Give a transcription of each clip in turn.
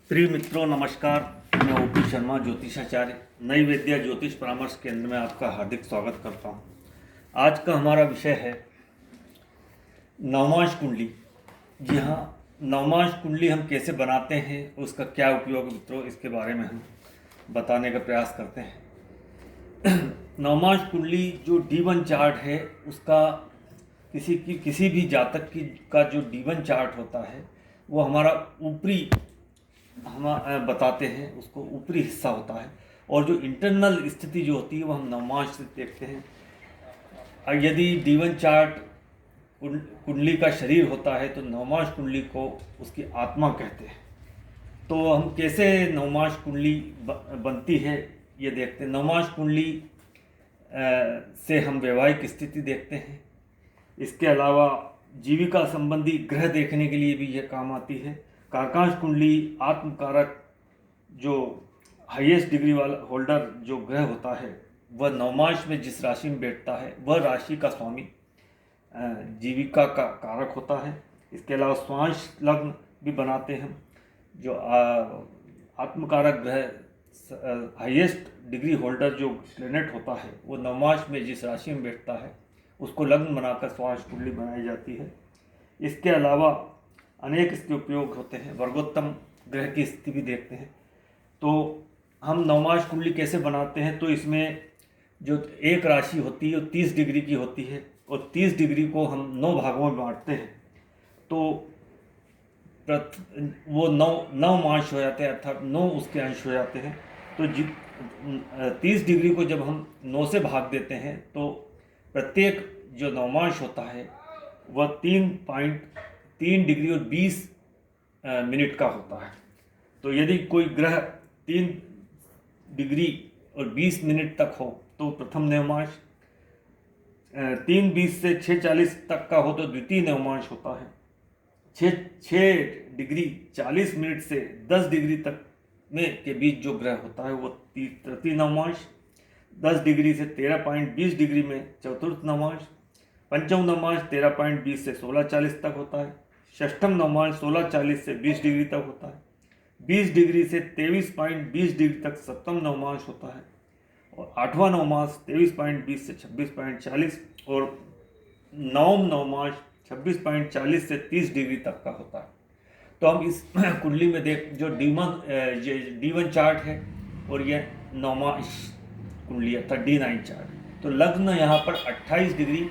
प्रिय मित्रों नमस्कार। मैं ओपी शर्मा ज्योतिषाचार्य नई विद्या ज्योतिष परामर्श केंद्र में आपका हार्दिक स्वागत करता हूं। आज का हमारा विषय है नवमांश कुंडली। जी हाँ, नवमांश कुंडली हम कैसे बनाते हैं, उसका क्या उपयोग मित्रों, इसके बारे में हम बताने का प्रयास करते हैं। नवमांश कुंडली जो D1 चार्ट है, उसका किसी भी जातक का जो D1 चार्ट होता है वो हमारा ऊपरी हम बताते हैं, उसको ऊपरी हिस्सा होता है। और जो इंटरनल स्थिति जो होती है वो हम नवमांश से देखते हैं। और यदि D1 चार्ट कुंडली का शरीर होता है तो नवमांश कुंडली को उसकी आत्मा कहते हैं। तो हम कैसे नवमांश कुंडली बनती है ये देखते हैं। नवमांश कुंडली से हम वैवाहिक स्थिति देखते हैं। इसके अलावा जीविका संबंधी ग्रह देखने के लिए भी यह काम आती है। कारकांश कुंडली आत्मकारक जो हाईएस्ट डिग्री वाला होल्डर जो ग्रह होता है वह नवमांश में जिस राशि में बैठता है वह राशि का स्वामी जीविका का कारक होता है। इसके अलावा स्वांश लग्न भी बनाते हैं। जो आत्मकारक ग्रह हाईएस्ट डिग्री होल्डर जो प्लेनेट होता है वो नवमांश में जिस राशि में बैठता है उसको लग्न बनाकर स्वांश कुंडली बनाई जाती है। इसके अलावा अनेक इसके उपयोग होते हैं। वर्गोत्तम ग्रह की स्थिति भी देखते हैं। तो हम नवमांश कुंडली कैसे बनाते हैं, तो इसमें जो एक राशि होती है वो 30 डिग्री की होती है और 30 डिग्री को हम 9 भागों में बांटते हैं। तो वो 9 मांश हो जाते हैं, अर्थात 9 उसके अंश हो जाते हैं। तो 30 डिग्री को जब हम 9 से भाग देते हैं तो प्रत्येक जो नवमांश होता है वह 3.3 डिग्री और 20 मिनट का होता है। तो यदि कोई ग्रह 3 डिग्री और 20 मिनट तक हो तो प्रथम नवमांश, 3:20 से 6:40 तक का हो तो द्वितीय नवमांश होता है। 6 डिग्री 40 मिनट से 10 डिग्री तक में के बीच जो ग्रह होता है वो तृतीय नवमांश, 10 डिग्री से 13.20 डिग्री में चतुर्थ नवमांश, पंचम नवमांश 13.20 से 16:40 तक होता है, षष्ठम नवमांश 16:40 से 20 डिग्री तक होता है, 20 डिग्री से 23.20 डिग्री तक सप्तम नवमांश होता है और आठवां नवमांश 23.20 से 26.40 और नवम नवमांश 26.40 से 30 डिग्री तक का होता है। तो हम इस कुंडली में देख जो D1 चार्ट है और यह नवमांश कुंडली अर्थात D9 चार्ट। तो लग्न यहाँ पर 28 डिग्री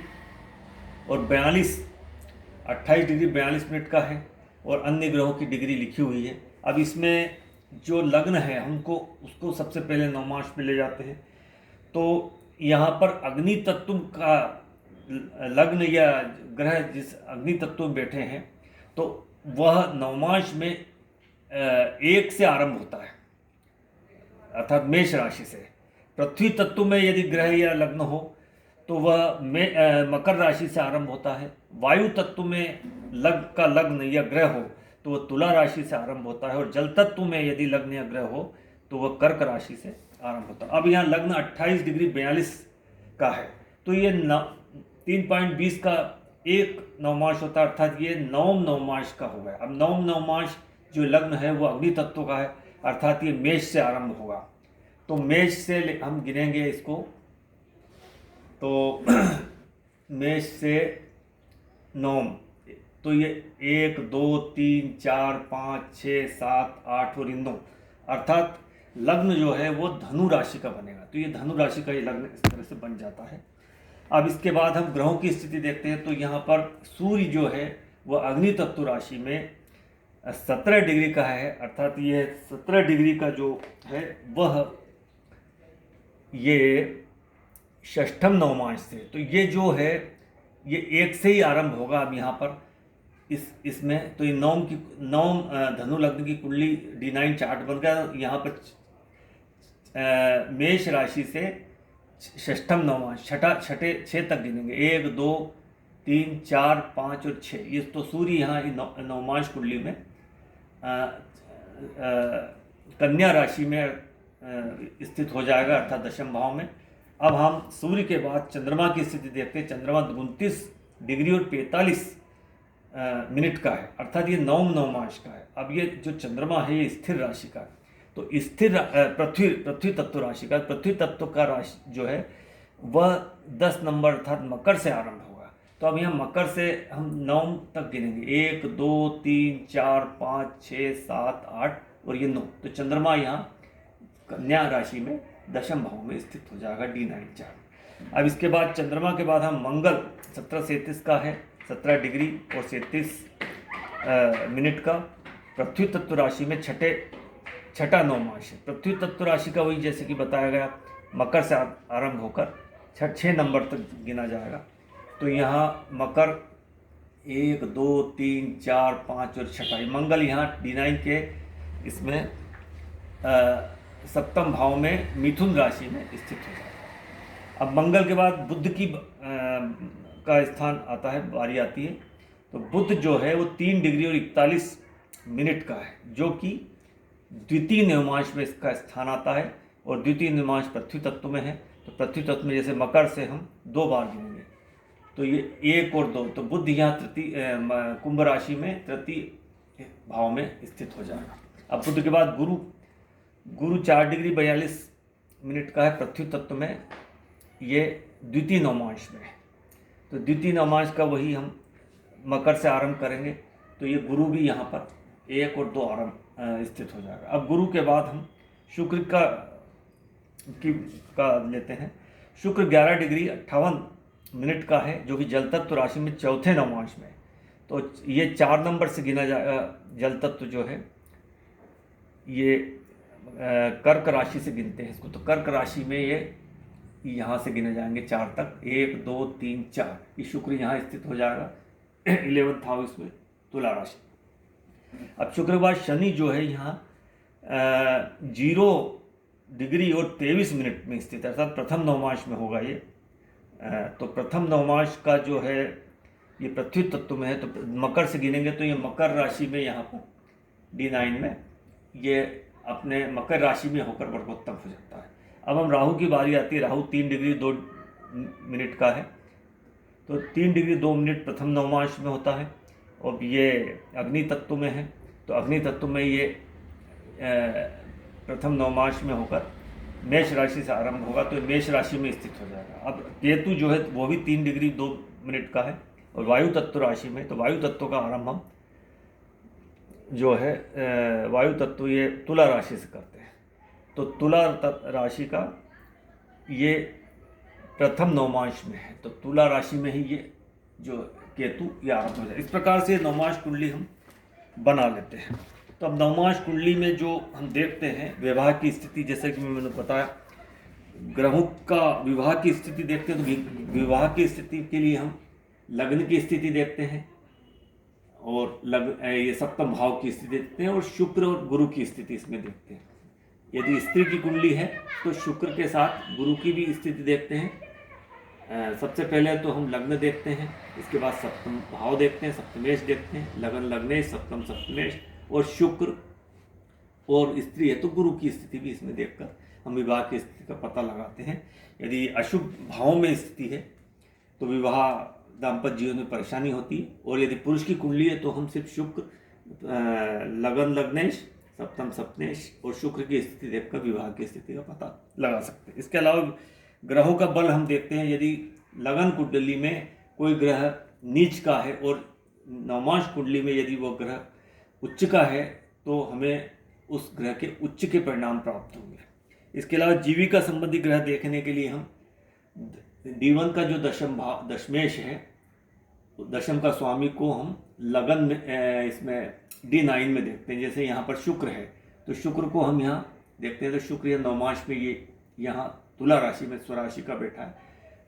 और 28 डिग्री 42 मिनट का है और अन्य ग्रहों की डिग्री लिखी हुई है। अब इसमें जो लग्न है हमको उसको सबसे पहले नवमांश में ले जाते हैं। तो यहाँ पर अग्नि तत्व का लग्न या ग्रह जिस अग्नि तत्व में बैठे हैं तो वह नवमांश में 1 से आरंभ होता है, अर्थात मेष राशि से। पृथ्वी तत्व में यदि ग्रह या लग्न हो तो वह मकर राशि से आरंभ होता है। वायु तत्व में लग्न या ग्रह हो तो वह तुला राशि से आरंभ होता है और जल तत्व में यदि लग्न या ग्रह हो तो वह कर्क राशि से आरंभ होता है। अब यहाँ लग्न 28 डिग्री 42 का है तो ये 3.20 का एक नवमांश होता है, अर्थात ये नवम नवमांश का हो गया। अब नवम नवमांश जो लग्न है वो अग्नि तत्व का है, अर्थात ये मेष से आरंभ होगा। तो मेष से हम गिनेंगे इसको, तो मेष से नवम, तो ये 1 2 3 4 5 6 7 8 और 9, अर्थात लग्न जो है वो धनु राशि का बनेगा। तो ये धनु राशि का ये लग्न इस तरह से बन जाता है। अब इसके बाद हम ग्रहों की स्थिति देखते हैं। तो यहाँ पर सूर्य जो है वह अग्नि तत्व राशि में 17 डिग्री का है, अर्थात ये 17 डिग्री का जो है वह ये षष्ठम नवमांश से। तो ये जो है ये 1 से ही आरंभ होगा। अब यहाँ पर इसमें तो ये नवम धनु लग्न की कुंडली D9 चार्ट बन गया। यहाँ पर मेष राशि से षष्ठम नवमांश 6 तक गिनेंगे, 1 2 3 4 5 और 6। ये तो सूर्य यहाँ नवमांश कुंडली में कन्या राशि में स्थित हो जाएगा, अर्थात दशम भाव में। अब हम सूर्य के बाद चंद्रमा की स्थिति देखते हैं। चंद्रमा 29 डिग्री और 45 मिनट का है, अर्थात ये नवम नवमांश का है। अब ये जो चंद्रमा है ये स्थिर राशि का है, तो स्थिर पृथ्वी तत्व राशि का, पृथ्वी तत्व का राशि जो है वह 10 नंबर अर्थात मकर से आरंभ होगा। तो अब यहाँ मकर से हम 9 तक गिनेंगे, 1 2 3 4 5 6 7 8 और ये 9। तो चंद्रमा यहाँ कन्या राशि में दशम भाव में स्थित हो जाएगा, D9 चार्ट। अब इसके बाद चंद्रमा के बाद हम मंगल 17:37 का है, 17 डिग्री और 37 मिनट का, पृथ्वी तत्व राशि में छठा नवमांश है। पृथ्वी तत्व राशि का वही जैसे कि बताया गया मकर से आरंभ होकर 6 नंबर तक गिना जाएगा। तो यहाँ मकर 1 2 3 4 5 और छठा, मंगल यहाँ D9 के इसमें सप्तम भाव में मिथुन राशि में स्थित हो जाएगा। अब मंगल के बाद बुध की का स्थान आता है, बारी आती है। तो बुध जो है वो 3 डिग्री और 41 मिनट का है, जो कि द्वितीय नवमांश में इसका स्थान आता है और द्वितीय नवमांश पृथ्वी तत्व में है। तो पृथ्वी तत्व में जैसे मकर से हम 2 बार गिनेंगे, तो ये 1 और 2, तो बुध यहाँ तृतीय कुंभ राशि में तृतीय भाव में स्थित हो जाएगा। अब बुध के बाद गुरु 4 डिग्री 42 मिनट का है, पृथ्वी तत्व में, ये द्वितीय नवमांश में है। तो द्वितीय नवमांश का वही हम मकर से आरंभ करेंगे, तो ये गुरु भी यहाँ पर 1 और 2 आरंभ स्थित हो जाएगा। अब गुरु के बाद हम शुक्र का लेते हैं। शुक्र 11 डिग्री 58 मिनट का है, जो कि जल तत्व राशि में चौथे नवमांश में है। तो ये 4 नंबर से गिना जाएगा। जल तत्व जो है ये कर्क राशि से गिनते हैं इसको, तो कर्क राशि में ये यहाँ से गिने जाएंगे 4 तक, 1 2 3 4, ये शुक्र यहाँ स्थित हो जाएगा 11th हाउस में, तुला राशि। अब शुक्र के बाद शनि जो है यहाँ 0 डिग्री और 23 मिनट में स्थित है, अर्थात प्रथम नवमांश में होगा ये। तो प्रथम नवमांश का जो है ये पृथ्वी तत्व में है, तो मकर से गिनेंगे तो ये मकर राशि में यहाँ पर D9 में ये अपने मकर राशि में होकर वर्गोत्तम हो जाता है। अब हम राहु की बारी आती है। राहु 3 डिग्री 2 मिनट का है, तो 3 डिग्री 2 मिनट प्रथम नवमांश में होता है और ये अग्नि तत्व में है। तो अग्नि तत्व में ये प्रथम नवमांश में होकर मेष राशि से आरंभ होगा, तो मेष राशि में स्थित हो जाएगा। अब केतु जो है वो भी 3 डिग्री 2 मिनट का है और वायु तत्व राशि में, तो वायु तत्व का आरंभ हम जो है वायु तत्व ये तुला राशि से करते हैं। तो तुला राशि का ये प्रथम नवमांश में है, तो तुला राशि में ही ये जो केतु ये आरंभ हो जाए। इस प्रकार से नवमांश कुंडली हम बना लेते हैं। तो अब नवमांश कुंडली में जो हम देखते हैं विवाह की स्थिति, जैसे कि मैंने बताया ग्रहों का विवाह की स्थिति देखते हैं, तो विवाह की स्थिति के लिए हम लग्न की स्थिति देखते हैं और ये सप्तम भाव की स्थिति देखते हैं और शुक्र और गुरु की स्थिति इसमें देखते हैं। यदि स्त्री की कुंडली है तो शुक्र के साथ गुरु की भी स्थिति देखते हैं। सबसे पहले तो हम लग्न देखते हैं, इसके बाद सप्तम भाव देखते हैं, सप्तमेश देखते हैं, लगन लग्नेश सप्तम सप्तमेश, और शुक्र और स्त्री है तो गुरु की स्थिति भी इसमें देखकर हम विवाह की स्थिति का पता लगाते हैं। यदि अशुभ भाव में स्थिति है तो विवाह दाम्पत्य जीवन में परेशानी होती है, और यदि पुरुष की कुंडली है तो हम सिर्फ शुक्र, लगन लग्नेश, सप्तम सप्तमेश और शुक्र की स्थिति देखकर विवाह की स्थिति का पता लगा सकते हैं। इसके अलावा ग्रहों का बल हम देखते हैं। यदि लगन कुंडली में कोई ग्रह नीच का है और नवमांश कुंडली में यदि वो ग्रह उच्च का है तो हमें उस ग्रह के उच्च के परिणाम प्राप्त होंगे। इसके अलावा जीविका संबंधी ग्रह देखने के लिए हम D1 का जो दशमेश है, दशम का स्वामी को हम लगन में इसमें D9 में देखते हैं। जैसे यहाँ पर शुक्र है तो शुक्र को हम यहाँ देखते हैं, तो शुक्र या नवमांश में ये यहाँ तुला राशि में स्वराशि का बैठा है,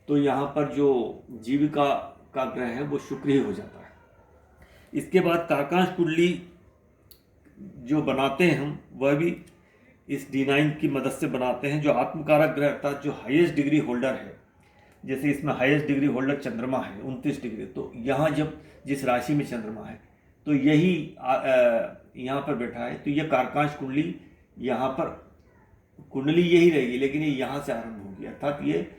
तो यहाँ पर जो जीविका का ग्रह है वो शुक्र ही हो जाता है। इसके बाद कारकांश कुंडली जो बनाते हैं हम वह भी इस D9 की मदद से बनाते हैं। जो आत्मकारक ग्रह अर्थात जो हाईएस्ट डिग्री होल्डर है, जैसे इसमें हाईएस्ट डिग्री होल्डर चंद्रमा है 29 डिग्री, तो यहाँ जब जिस राशि में चंद्रमा है तो यही यहाँ पर बैठा है, तो यह कारकांश कुंडली यहाँ पर कुंडली यही रहेगी, लेकिन ये यहाँ से आरंभ होगी, अर्थात ये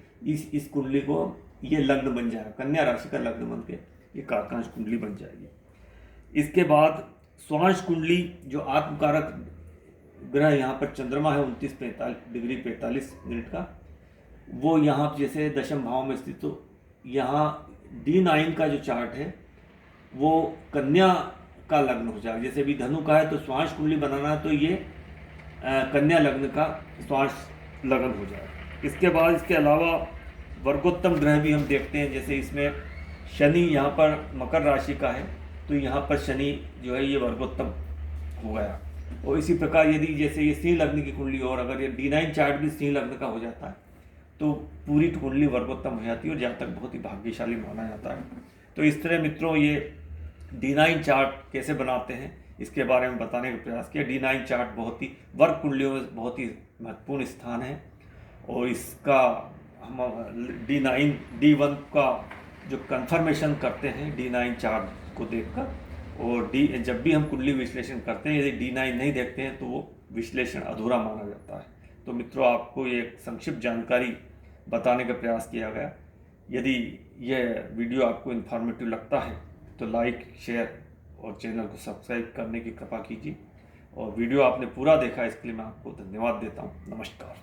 इस कुंडली को ये लग्न बन जाएगा, कन्या राशि का लग्न बन के ये कारकांश कुंडली बन जाएगी। इसके बाद स्वांश कुंडली जो आत्मकारक ग्रह यहाँ पर चंद्रमा है 29 डिग्री 45 मिनट का, वो यहाँ जैसे दशम भाव में स्थित, तो यहाँ D9 का जो चार्ट है वो कन्या का लग्न हो जाएगा। जैसे भी धनु का है तो स्वांश कुंडली बनाना है, तो ये कन्या लग्न का स्वांश लगन हो जाएगा। इसके बाद इसके अलावा वर्गोत्तम ग्रह भी हम देखते हैं। जैसे इसमें शनि यहाँ पर मकर राशि का है, तो यहाँ पर शनि जो है ये वर्गोत्तम हो गया। और इसी प्रकार यदि जैसे ये सिंह लग्न की कुंडली, और अगर ये D9 चार्ट भी सिंह लग्न का हो जाता है तो पूरी कुंडली वर्गोत्तम हो जाती है और जातक बहुत ही भाग्यशाली माना जाता है। तो इस तरह मित्रों ये D9 चार्ट कैसे बनाते हैं इसके बारे में बताने का प्रयास किया। D9 चार्ट बहुत ही वर्ग कुंडलियों में बहुत ही महत्वपूर्ण स्थान है, और इसका हम D9 D1 का जो कंफर्मेशन करते हैं D9 चार्ट को देखकर, और जब भी हम कुंडली विश्लेषण करते हैं यदि D9 नहीं देखते हैं तो वो विश्लेषण अधूरा माना जाता है। तो मित्रों आपको ये संक्षिप्त जानकारी बताने का प्रयास किया गया। यदि यह वीडियो आपको इन्फॉर्मेटिव लगता है तो लाइक, शेयर और चैनल को सब्सक्राइब करने की कृपा कीजिए। और वीडियो आपने पूरा देखा इसके लिए मैं आपको धन्यवाद देता हूँ। नमस्कार।